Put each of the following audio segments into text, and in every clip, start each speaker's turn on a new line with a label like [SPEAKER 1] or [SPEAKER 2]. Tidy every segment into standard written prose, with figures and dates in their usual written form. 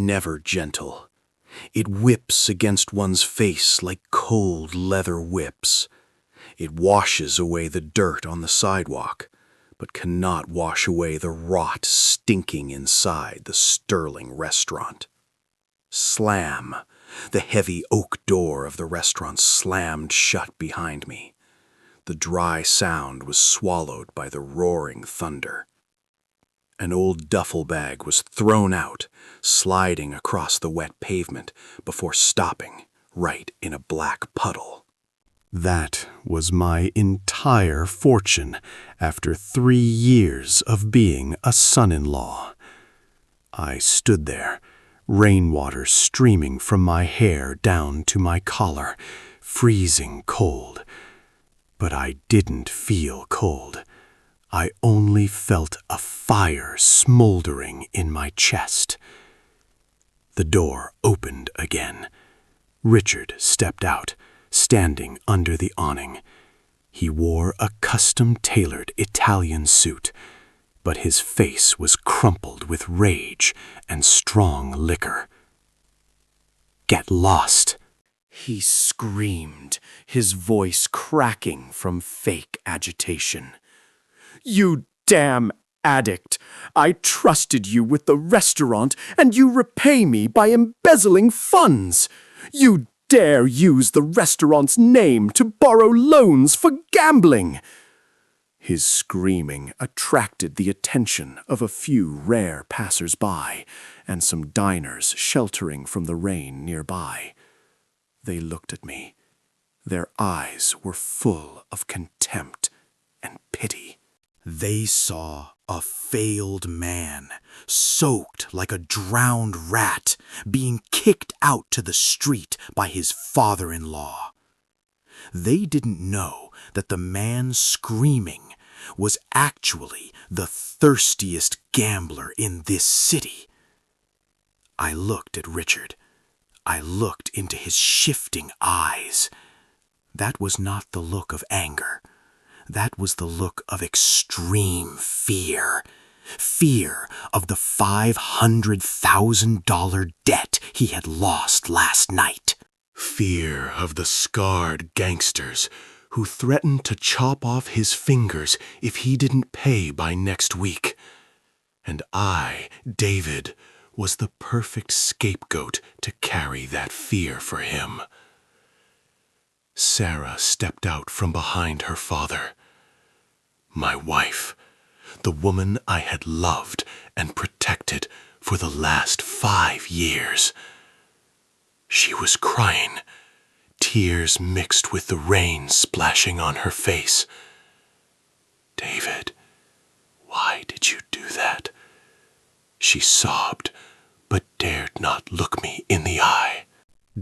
[SPEAKER 1] never gentle. It whips against one's face like cold leather whips. It washes away the dirt on the sidewalk, but cannot wash away the rot stinking inside the sterling restaurant. Slam! The heavy oak door of the restaurant slammed shut behind me. The dry sound was swallowed by the roaring thunder. An old duffel bag was thrown out, sliding across the wet pavement before stopping right in a black puddle. That was my entire fortune after 3 years of being a son-in-law. I stood there, rainwater streaming from my hair down to my collar, freezing cold. But I didn't feel cold. I only felt a fire smoldering in my chest. The door opened again. Richard stepped out, standing under the awning. He wore a custom-tailored Italian suit, but his face was crumpled with rage and strong liquor. "Get lost!" he screamed, his voice cracking from fake agitation. "You damn addict! I trusted you with the restaurant, and you repay me by embezzling funds! You dare use the restaurant's name to borrow loans for gambling!" His screaming attracted the attention of a few rare passers-by and some diners sheltering from the rain nearby. They looked at me. Their eyes were full of contempt and pity. They saw a failed man, soaked like a drowned rat, being kicked out to the street by his father-in-law. They didn't know that the man screaming was actually the thirstiest gambler in this city. I looked at Richard. I looked into his shifting eyes. That was not the look of anger. That was the look of extreme fear. Fear of the $500,000 debt he had lost last night. Fear of the scarred gangsters who threatened to chop off his fingers if he didn't pay by next week. And I, David, was the perfect scapegoat to carry that fear for him. Sarah stepped out from behind her father. My wife, the woman I had loved and protected for the last 5 years. She was crying, tears mixed with the rain splashing on her face. "David, why did you do that?" She sobbed, but dared not look me in the eye.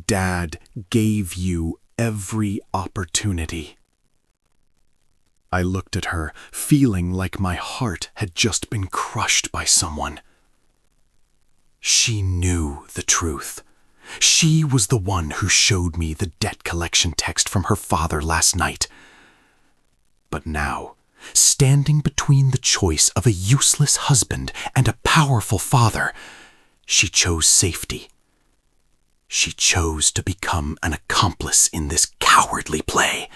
[SPEAKER 1] "Dad gave you every opportunity." I looked at her, feeling like my heart had just been crushed by someone. She knew the truth. She was the one who showed me the debt collection text from her father last night. But now, standing between the choice of a useless husband and a powerful father, she chose safety. She chose to become an accomplice in this cowardly play.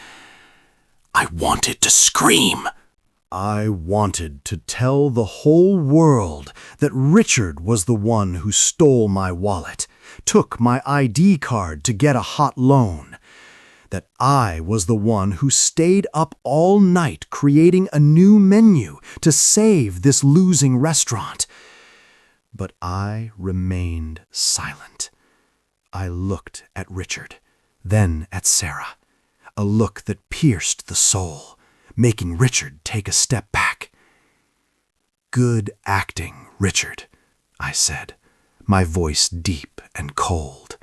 [SPEAKER 1] I wanted to scream. I wanted to tell the whole world that Richard was the one who stole my wallet, took my ID card to get a hot loan, that I was the one who stayed up all night creating a new menu to save this losing restaurant. But I remained silent. I looked at Richard, then at Sarah. A look that pierced the soul, making Richard take a step back. "Good acting, Richard," I said, my voice deep and cold,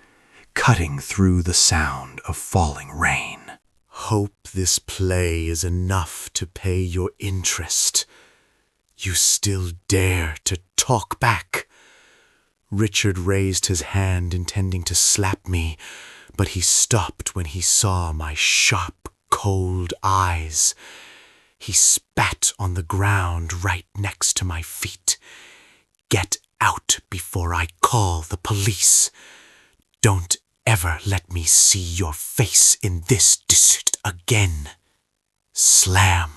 [SPEAKER 1] cutting through the sound of falling rain. "Hope this play is enough to pay your interest. You still dare to talk back." Richard raised his hand intending to slap me, but he stopped when he saw my sharp, cold eyes. He spat on the ground right next to my feet. "Get
[SPEAKER 2] out before I call the police. Don't ever let me see your face in this district again. Slam.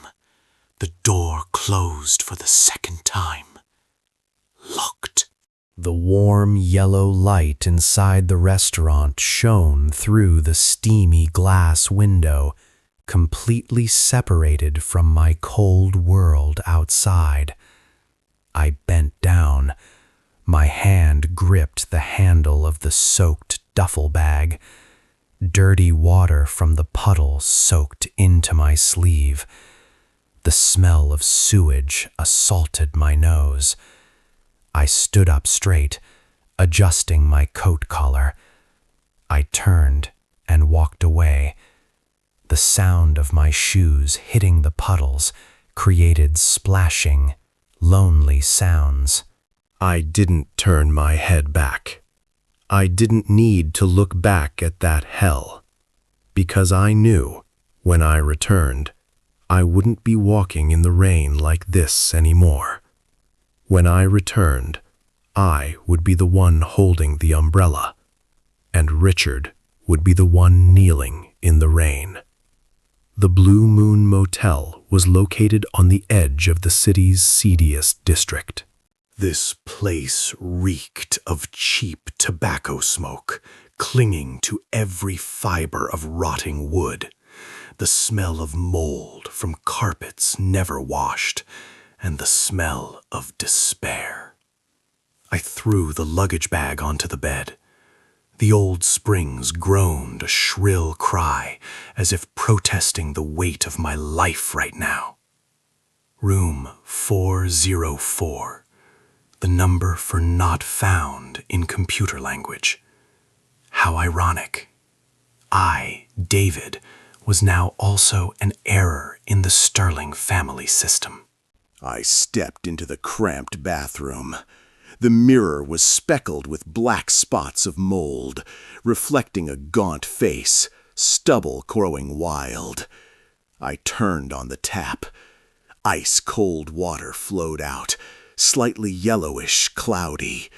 [SPEAKER 2] The door closed for the second time. Locked.
[SPEAKER 3] The warm yellow light inside the restaurant shone through the steamy glass window, completely separated from my cold world outside. I bent down. My hand gripped the handle of the soaked duffel bag. Dirty water from the puddle soaked into my sleeve. The smell of sewage assaulted my nose. I stood up straight, adjusting my coat collar. I turned and walked away. The sound of my shoes hitting the puddles created splashing, lonely sounds.
[SPEAKER 1] I didn't turn my head back. I didn't need to look back at that hell, because I knew, when I returned, I wouldn't be walking in the rain like this anymore. When I returned, I would be the one holding the umbrella, and Richard would be the one kneeling in the rain. The Blue Moon Motel was located on the edge of the city's seediest district. This place reeked of cheap tobacco smoke, clinging to every fiber of rotting wood, the smell of mold from carpets never washed, and the smell of despair. I threw the luggage bag onto the bed. The old springs groaned a shrill cry, as if protesting the weight of my life right now. Room 404, the number for not found in computer language. How ironic. I, David, was now also an error in the Sterling family system. I stepped into the cramped bathroom. The mirror was speckled with black spots of mold, reflecting a gaunt face, stubble growing wild. I turned on the tap. Ice-cold water flowed out, slightly yellowish, cloudy.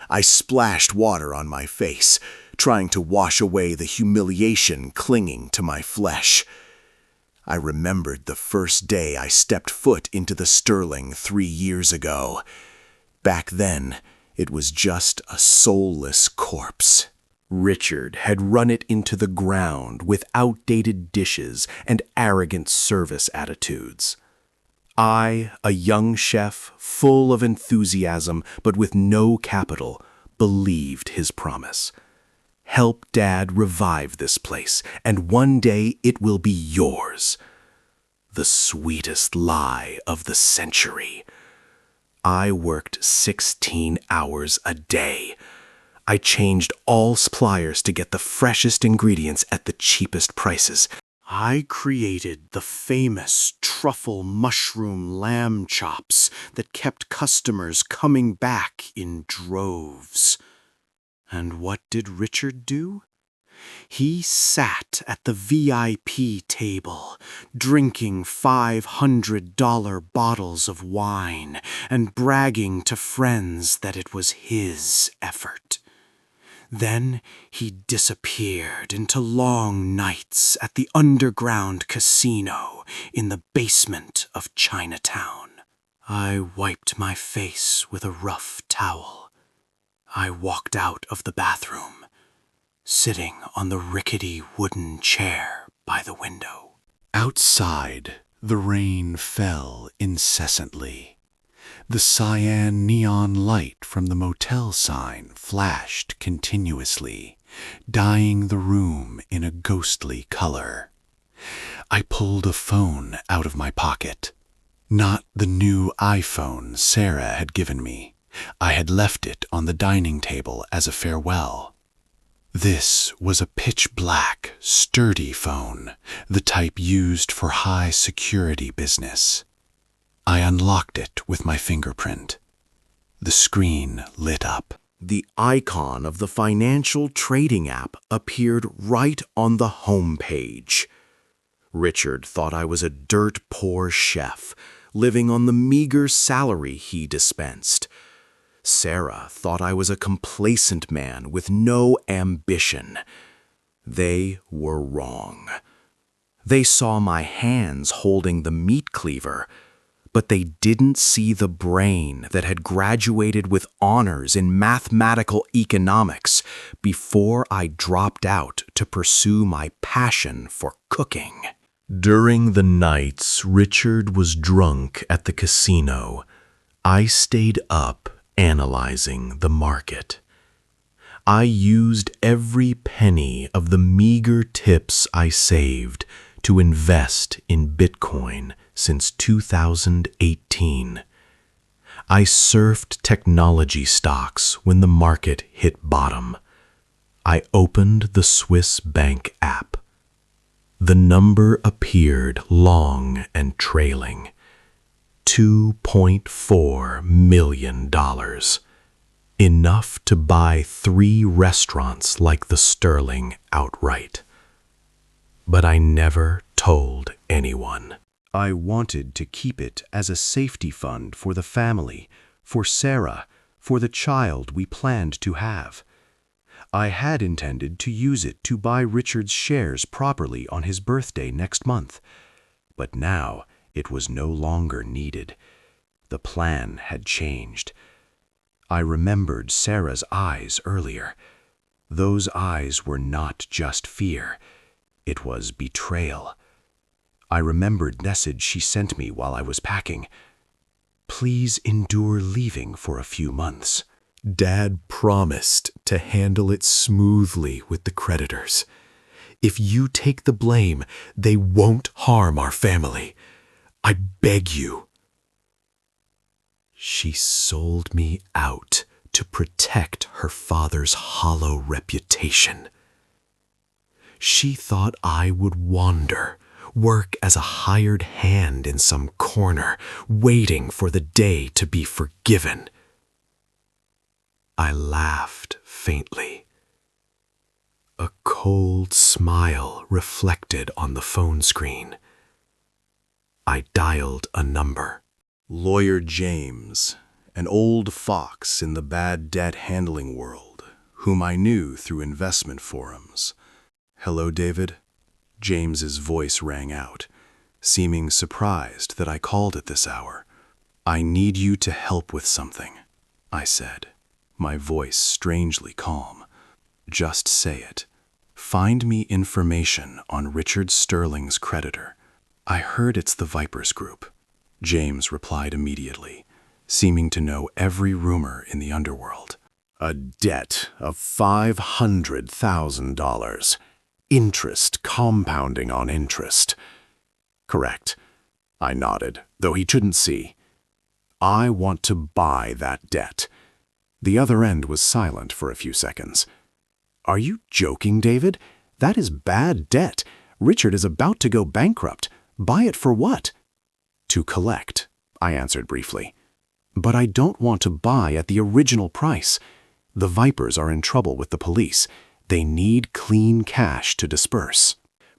[SPEAKER 1] I splashed water on my face, trying to wash away the humiliation clinging to my flesh. I remembered the first day I stepped foot into the Sterling 3 years ago. Back then, it was just a soulless corpse. Richard had run it into the ground with outdated dishes and arrogant service attitudes. I, a young chef, full of enthusiasm but with no capital, believed his promise. Help Dad revive this place, and one day it will be yours. The sweetest lie of the century. I worked 16 hours a day. I changed all suppliers to get the freshest ingredients at the cheapest prices. I created the famous truffle mushroom lamb chops that kept customers coming back in droves. And what did Richard do? He sat at the VIP table, drinking $500 bottles of wine and bragging to friends that it was his effort. Then he disappeared into long nights at the underground casino in the basement of Chinatown. I wiped my face with a rough towel. I walked out of the bathroom, sitting on the rickety wooden chair by the window. Outside, the rain fell incessantly. The cyan neon light from the motel sign flashed continuously, dyeing the room in a ghostly color. I pulled a phone out of my pocket. Not the new iPhone Sarah had given me. I had left it on the dining table as a farewell. This was a pitch-black, sturdy phone, the type used for high-security business. I unlocked it with my fingerprint. The screen lit up. The icon of the financial trading app appeared right on the home page. Richard thought I was a dirt-poor chef, living on the meager salary he dispensed. Sarah thought I was a complacent man with no ambition. They were wrong. They saw my hands holding the meat cleaver, but they didn't see the brain that had graduated with honors in mathematical economics before I dropped out to pursue my passion for cooking. During the nights Richard was drunk at the casino, I stayed up analyzing the market. I used every penny of the meager tips I saved to invest in Bitcoin since 2018. I surfed technology stocks when the market hit bottom. I opened the Swiss bank app. The number appeared long and trailing. $2.4 million. Enough to buy 3 restaurants like the Sterling outright. But I never told anyone. I wanted to keep it as a safety fund for the family, for Sarah, for the child we planned to have. I had intended to use it to buy Richard's shares properly on his birthday next month. But now it was no longer needed. The plan had changed. I remembered Sarah's eyes earlier. Those eyes were not just fear. It was betrayal. I remembered the message she sent me while I was packing. Please endure leaving for a few months. Dad promised to handle it smoothly with the creditors. If you take the blame, they won't harm our family. I beg you. She sold me out to protect her father's hollow reputation. She thought I would wander, work as a hired hand in some corner, waiting for the day to be forgiven. I laughed faintly. A cold smile reflected on the phone screen. I dialed a number. Lawyer James, an old fox in the bad debt handling world, whom I knew through investment forums. Hello, David? James's voice rang out, seeming surprised that I called at this hour. I need you to help with something, I said, my voice strangely calm. Just say it. Find me information on Richard Sterling's creditor. I heard it's the Vipers Group. James replied immediately, seeming to know every rumor in the underworld. A debt of $500,000. Interest compounding on interest. Correct. I nodded, though he couldn't see. I want to buy that debt. The other end was silent for a few seconds. Are you joking, David? That is bad debt. Richard is about to go bankrupt. Buy it for what? To collect, I answered briefly. But I don't want to buy at the original price. The Vipers are in trouble with the police. They need clean cash to disperse.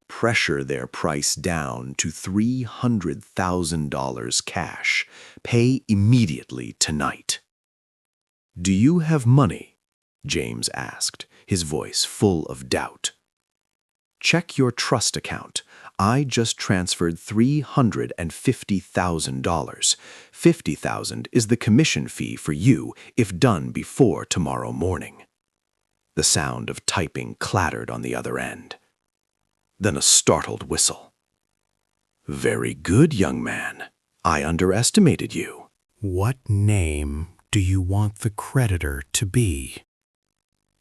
[SPEAKER 1] Pressure their price down to $300,000 cash. Pay immediately tonight. Do you have money? James asked, his voice full of doubt. Check your trust account. I just transferred $350,000. $50,000 is the commission fee for you if done before tomorrow morning. The sound of typing clattered on the other end. Then a startled whistle. Very good, young man. I underestimated you. What name do you want the creditor to be?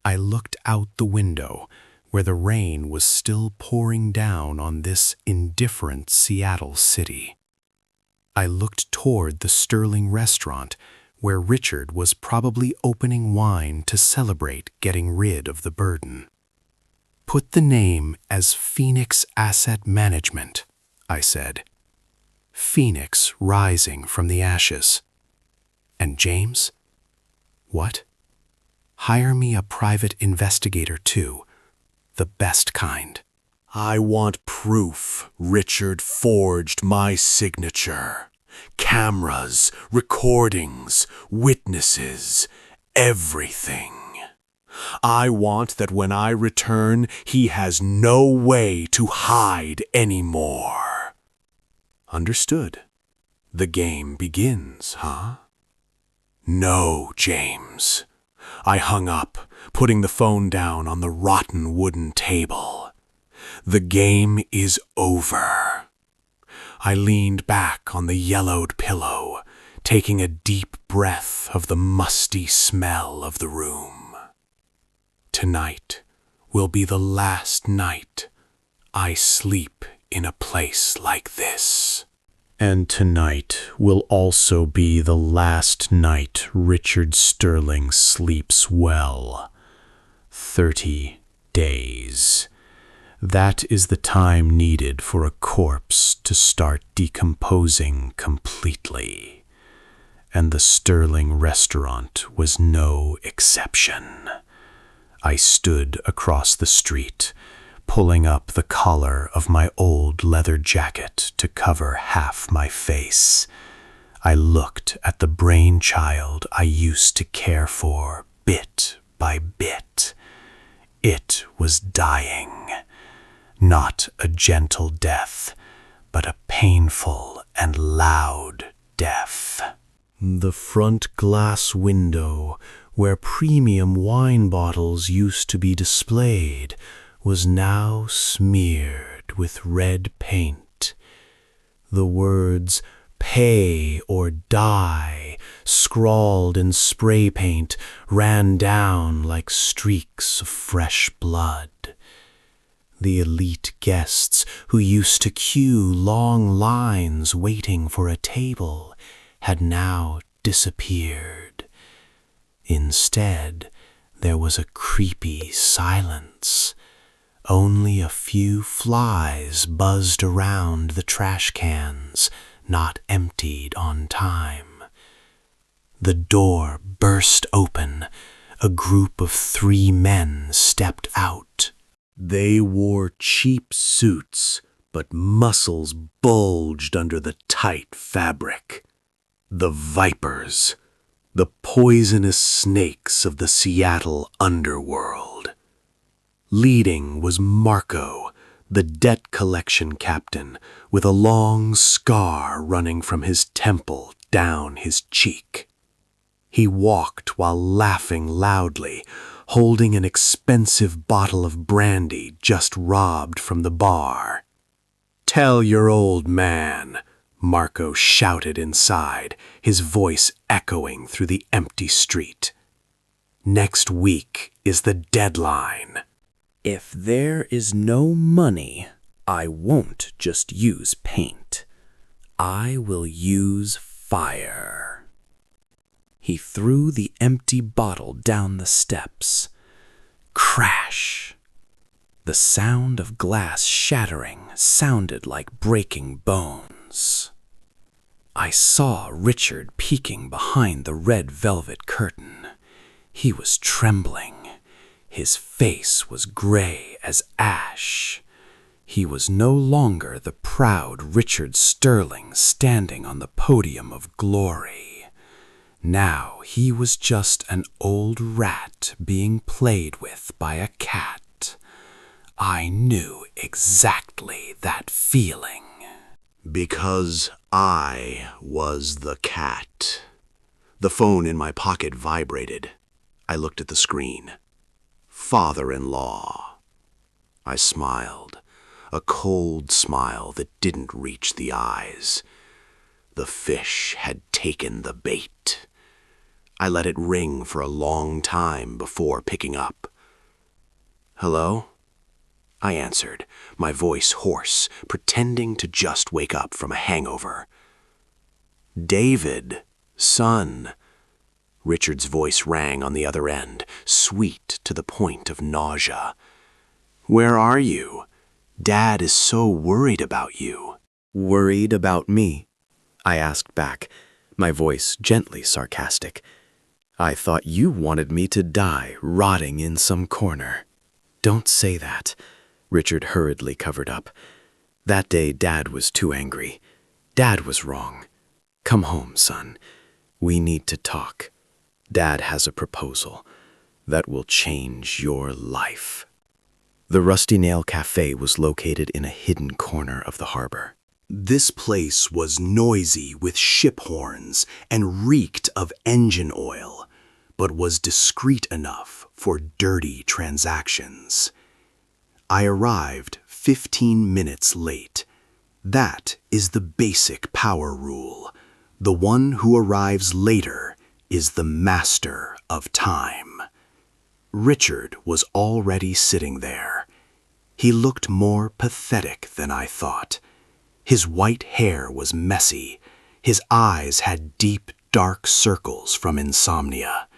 [SPEAKER 1] I looked out the window, where the rain was still pouring down on this indifferent Seattle city. I looked toward the Sterling restaurant, where Richard was probably opening wine to celebrate getting rid of the burden. Put the name as Phoenix Asset Management, I said. Phoenix rising from the ashes. And James? What? Hire me a private investigator too, the best kind. I want proof Richard forged my signature.
[SPEAKER 2] cameras, recordings, witnesses, everything. I want that when I return, he has no way to hide anymore. Understood? The game begins, huh? No, James. I hung up, putting the phone down on the rotten wooden table. The game is over. I leaned back on the yellowed pillow, taking a deep breath of the musty smell of the room. Tonight will be the last night I sleep in a place like this. And tonight will also be the last night Richard Sterling sleeps well. 30 days. That is the time needed for a corpse to start decomposing completely. And the Sterling restaurant was no exception. I stood across the street, pulling up the collar of my old leather jacket to cover half my face. I looked at the brainchild I used to care for bit by bit. It was dying. Not a gentle death, but a painful and loud death. The front glass window, where premium wine bottles used to be displayed, was now smeared with red paint. The words "Pay or Die," scrawled in spray paint, ran down like streaks of fresh blood. The elite guests who used to queue long lines waiting for a table had now disappeared. Instead, there was a creepy silence. Only a few flies buzzed around the trash cans, not emptied on time. The door burst open. A group of 3 men stepped out. They wore cheap suits, but muscles bulged under the tight fabric. The vipers, the poisonous snakes of the Seattle underworld. Leading was Marco, the debt collection captain, with a long scar running from his temple down his cheek. He walked while laughing loudly, holding an expensive bottle of brandy just robbed from the bar. "Tell your old man," Marco shouted inside, his voice echoing through the empty street. "Next week is the deadline. If there is no money, I won't just use paint. I will use fire." He threw the empty bottle down the steps. Crash! The sound of glass shattering sounded like breaking bones. I saw Richard peeking behind the red velvet curtain. He was trembling. His face was gray as ash. He was no longer the proud Richard Sterling standing on the podium of glory. Now he was just an old rat being played with by a cat. I knew exactly that feeling. Because I was the cat. The phone in my pocket vibrated. I looked at the screen. Father-in-law. I smiled, a cold smile that didn't reach the eyes. The fish had taken the bait. I let it ring for a long time before picking up. "Hello?" I answered, my voice hoarse, pretending to just wake up from a hangover. "David, son." Richard's voice rang on the other end, sweet to the point of nausea. "Where are you? Dad is so worried about you." "Worried about me?" I asked back, my voice gently sarcastic. "I thought you wanted me to die rotting in some corner." "Don't say that." Richard hurriedly covered up. "That day Dad was too angry. Dad was wrong.
[SPEAKER 1] Come home, son. We need to talk. Dad has a proposal that will change your life. The Rusty Nail Cafe was located in a hidden corner of the harbor. This place was noisy with ship horns and reeked of engine oil, but was discreet enough for dirty transactions. I arrived 15 minutes late. That is the basic power rule. The one who arrives later is the master of time. Richard was already sitting there. He looked more pathetic than I thought. His white hair was messy. His eyes had deep, dark circles from insomnia.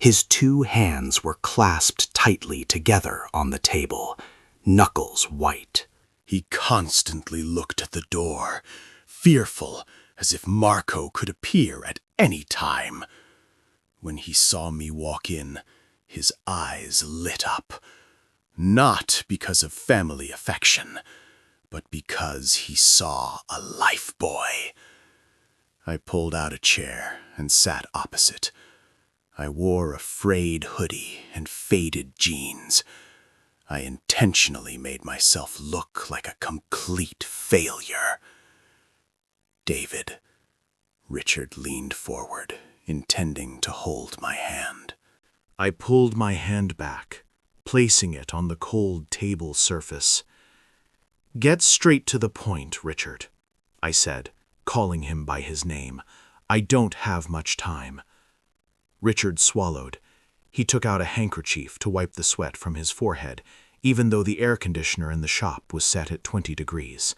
[SPEAKER 1] His two hands were clasped tightly together on the table, knuckles white. He constantly looked at the door, fearful, as if Marco could appear at any time. When he saw me walk in, his eyes lit up, not because of family affection, but because he saw a lifebuoy. I pulled out a chair and sat opposite. I wore a frayed hoodie and faded jeans. I intentionally made myself look like a complete failure. David. Richard leaned forward, intending to hold my hand. I pulled my hand back, placing it on the cold table surface. "Get straight to the point, Richard," I said, calling him by his name. "I don't have much time." Richard swallowed. He took out a handkerchief to wipe the sweat from his forehead, even though the air conditioner in the shop was set at 20 degrees.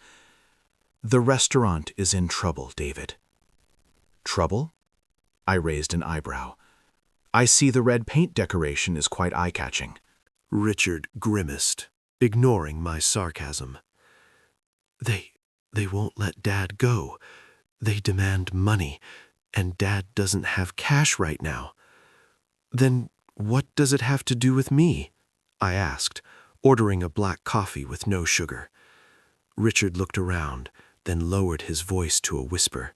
[SPEAKER 1] "The restaurant is in trouble, David." "Trouble?" I raised an eyebrow. "I see the red paint decoration is quite eye-catching."
[SPEAKER 3] Richard grimaced, ignoring my sarcasm. They won't let Dad go. They demand money, and Dad doesn't have cash right now. Then what does it have to do with me? I asked, ordering a black coffee with no sugar. Richard looked around, then lowered his voice to a whisper.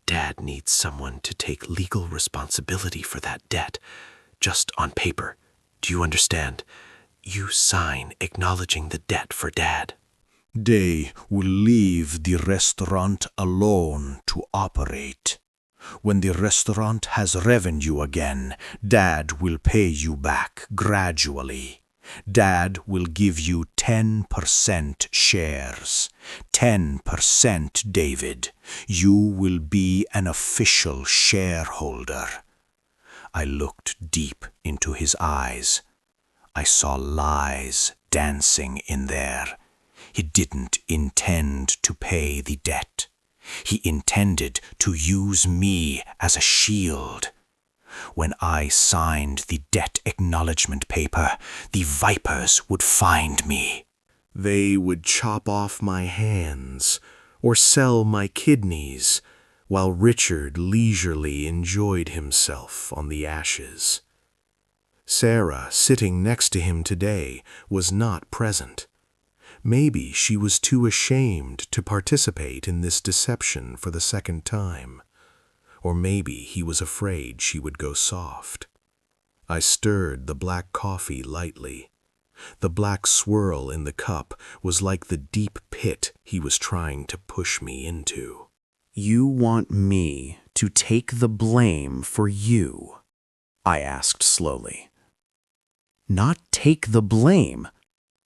[SPEAKER 3] Dad needs someone to take legal responsibility for that debt, just on paper. Do you understand? You sign acknowledging the debt for Dad.
[SPEAKER 4] They will leave the restaurant alone to operate. When the restaurant has revenue again, Dad will pay you back gradually. Dad will give you 10% shares. 10%, David. You will be an official shareholder. I looked deep into his eyes. I saw lies dancing in there. He didn't intend to pay the debt. He intended to use me as a shield. When I signed the debt acknowledgement paper, the vipers would find me.
[SPEAKER 1] They would chop off my hands or sell my kidneys, while Richard leisurely enjoyed himself on the ashes. Sarah, sitting next to him today, was not present. Maybe she was too ashamed to participate in this deception for the second time. Or maybe he was afraid she would go soft. I stirred the black coffee lightly. The black swirl in the cup was like the deep pit he was trying to push me into.
[SPEAKER 3] You want me to take the blame for you? I asked slowly. Not take the blame,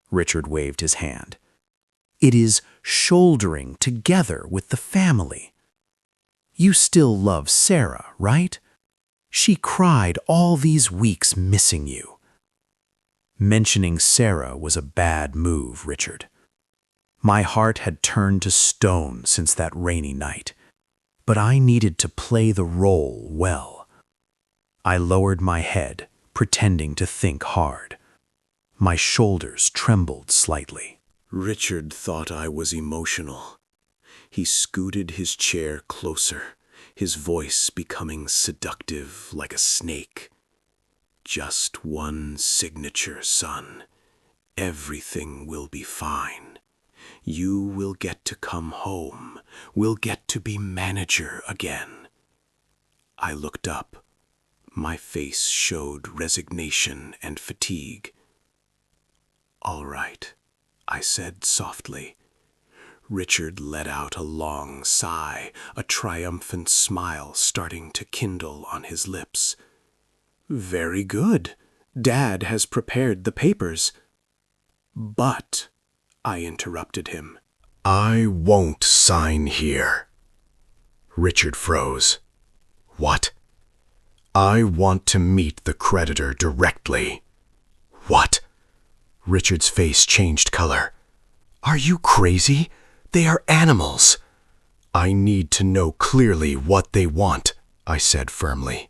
[SPEAKER 3] Richard waved his hand. It is shouldering together with the family. You still love Sarah, right? She cried all these weeks missing you. Mentioning Sarah was a bad move, Richard. My heart had turned to stone since that rainy night, but I needed to play the role well. I lowered my head, pretending to think hard. My shoulders trembled slightly.
[SPEAKER 1] Richard thought I was emotional. He scooted his chair closer, his voice becoming seductive like a snake. Just one signature, son. Everything will be fine. You will get to come home. We'll get to be manager again. I looked up. My face showed resignation and fatigue. All right, I said softly. Richard let out a long sigh, a triumphant smile starting to kindle on his lips. Very good. Dad has prepared the papers. But, I interrupted him.
[SPEAKER 4] I won't sign here. Richard froze. What? I want to meet the creditor directly. What? Richard's face changed color. Are you crazy? They are animals. I need to know clearly what they want, I said firmly.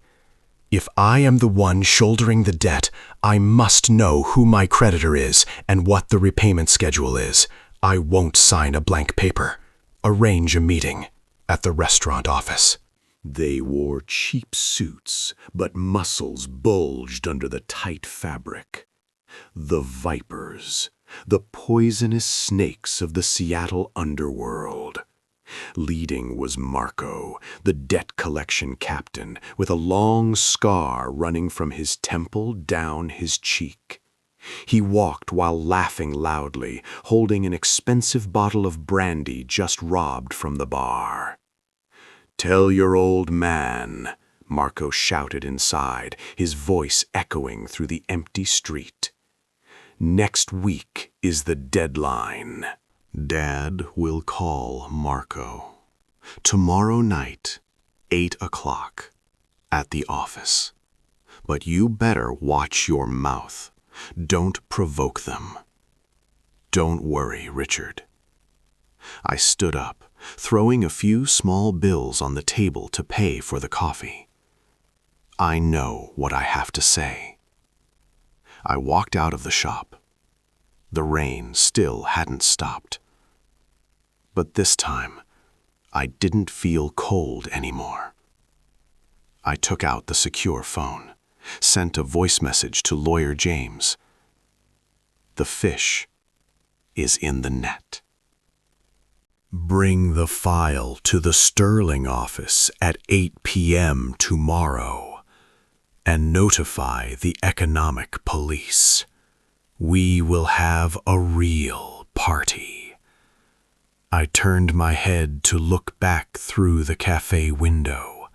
[SPEAKER 4] If I am the one shouldering the debt, I must know who my creditor is and what the repayment schedule is. I won't sign a blank paper. Arrange a meeting at the restaurant office.
[SPEAKER 1] They wore cheap suits, but muscles bulged under the tight fabric. The vipers, the poisonous snakes of the Seattle underworld. Leading was Marco, the debt collection captain, with a long scar running from his temple down his cheek. He walked while laughing loudly, holding an expensive bottle of brandy just robbed from the bar. "Tell your old man," Marco shouted inside, his voice echoing through the empty street. "Next week is the deadline." Dad will call Marco. Tomorrow night, 8 o'clock, at the office. But you better watch your mouth. Don't provoke them. Don't worry, Richard. I stood up, throwing a few small bills on the table to pay for the coffee. I know what I have to say. I walked out of the shop. The rain still hadn't stopped. But this time, I didn't feel cold anymore. I took out the secure phone, sent a voice message to Lawyer James. The fish is in the net. Bring the file to the Sterling office at 8 p.m. tomorrow and notify the economic police. We will have a real party. I turned my head to look back through the cafe window.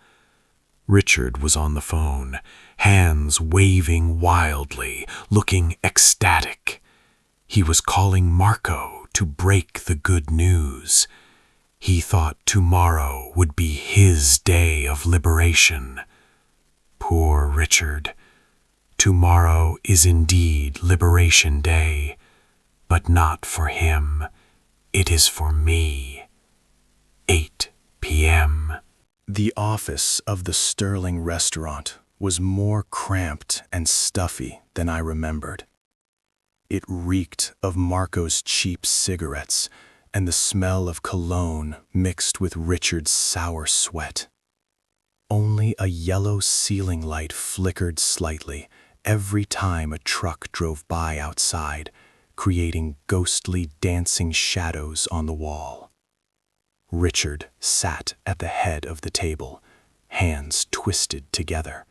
[SPEAKER 1] Richard was on the phone, hands waving wildly, looking ecstatic. He was calling Marco to break the good news. He thought tomorrow would be his day of liberation. Poor Richard. Tomorrow is indeed Liberation Day, but not for him. It is for me. 8 p.m. The office of the Sterling restaurant was more cramped and stuffy than I remembered. It reeked of Marco's cheap cigarettes and the smell of cologne mixed with Richard's sour sweat. Only a yellow ceiling light flickered slightly every time a truck drove by outside, creating ghostly dancing shadows on the wall. Richard sat at the head of the table, hands twisted together.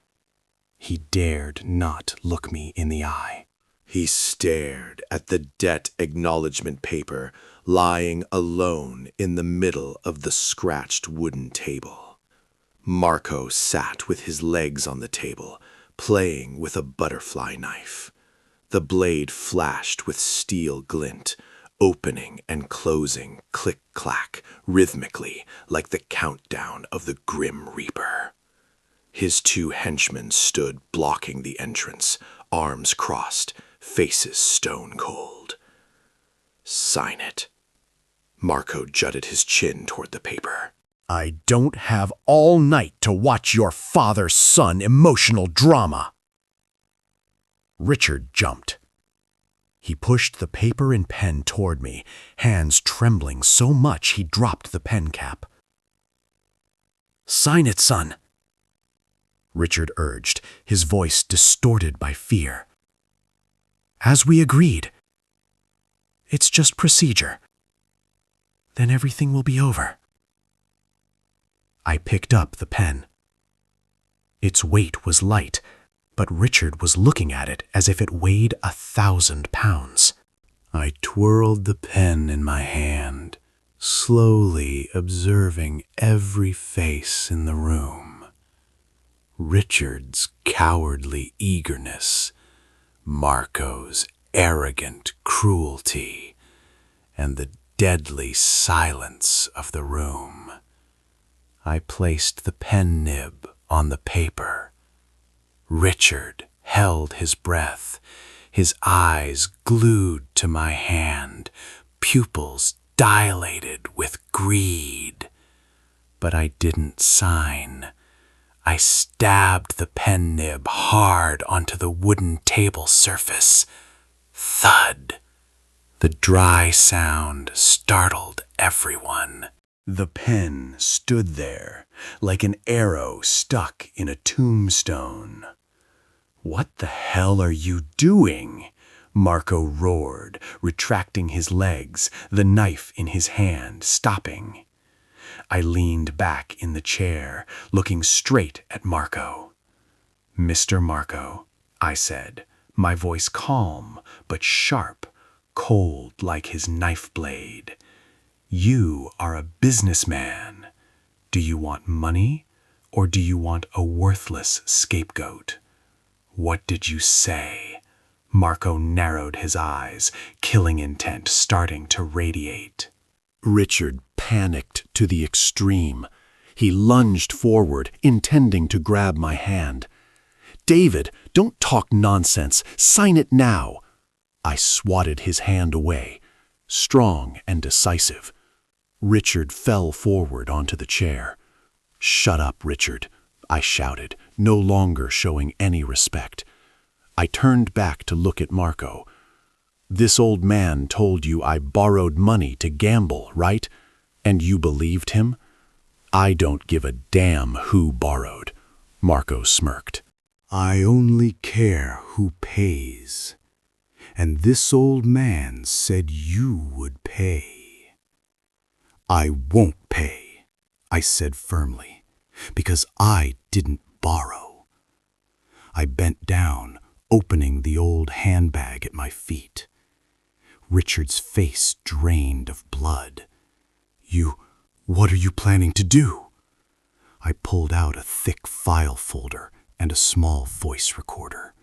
[SPEAKER 1] He dared not look me in the eye. He stared at the debt acknowledgement paper lying alone in the middle of the scratched wooden table. Marco sat with his legs on the table, playing with a butterfly knife. The blade flashed with steel glint, opening and closing click-clack rhythmically like the countdown of the Grim Reaper. His two henchmen stood blocking the entrance, arms crossed, faces stone cold. "Sign it." Marco jutted his chin toward the paper.
[SPEAKER 4] I don't have all night to watch your father-son emotional drama. Richard jumped. He pushed the paper and pen toward me, hands trembling so much he dropped the pen cap. "Sign it, son," Richard urged, his voice distorted by fear. "As we agreed. It's just procedure.
[SPEAKER 3] then everything will be over. I picked up the pen. Its weight was light, but Richard was looking at it as if it weighed 1,000 pounds. I twirled the pen in my hand, slowly observing every face in the room. Richard's cowardly eagerness, Marco's arrogant cruelty, and the deadly silence of the room. I placed the pen nib on the paper. Richard held his breath, his eyes glued to my hand, pupils dilated with greed. But I didn't sign. I stabbed the pen nib hard onto the wooden table surface. Thud. The dry sound startled everyone. The pen stood there, like an arrow stuck in a tombstone. "What the hell are you doing?" Marco roared, retracting his legs, the knife in his hand, stopping. I leaned back in the chair, looking straight at Marco. "Mr. Marco," I said, my voice calm but sharp, cold like his knife blade. "You are a businessman. Do you want money, or do you want a worthless scapegoat?" "What did you say?" Marco narrowed his eyes, killing intent starting to radiate. Richard panicked to the extreme. He lunged forward, intending to grab my hand. "David, don't talk nonsense. Sign it now." I swatted his hand away, strong and decisive. Richard fell forward onto the chair. "Shut up, Richard," I shouted, no longer showing any respect. I turned back to look at Marco. "This old man told you I borrowed money to gamble, right? And you believed him?" "I don't give a damn who borrowed," Marco smirked. "I only care who pays. And this old man said you would pay." "I won't pay," I said firmly, "because I didn't borrow." I bent down, opening the old handbag at my feet. Richard's face drained of blood. What are you planning to do?" I pulled out a thick file folder and a small voice recorder.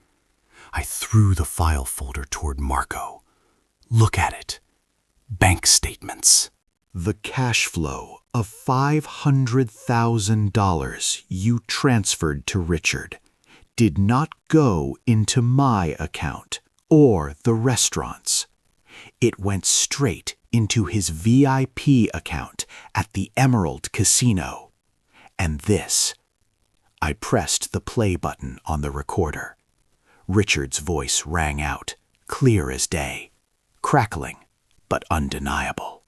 [SPEAKER 3] I threw the file folder toward Marco. "Look at it. Bank statements." "The cash flow of $500,000 you transferred to Richard did not go into my account or the restaurant's. It went straight into his VIP account at the Emerald Casino. And this," I pressed the play button on the recorder. Richard's voice rang out, clear as day, crackling but undeniable.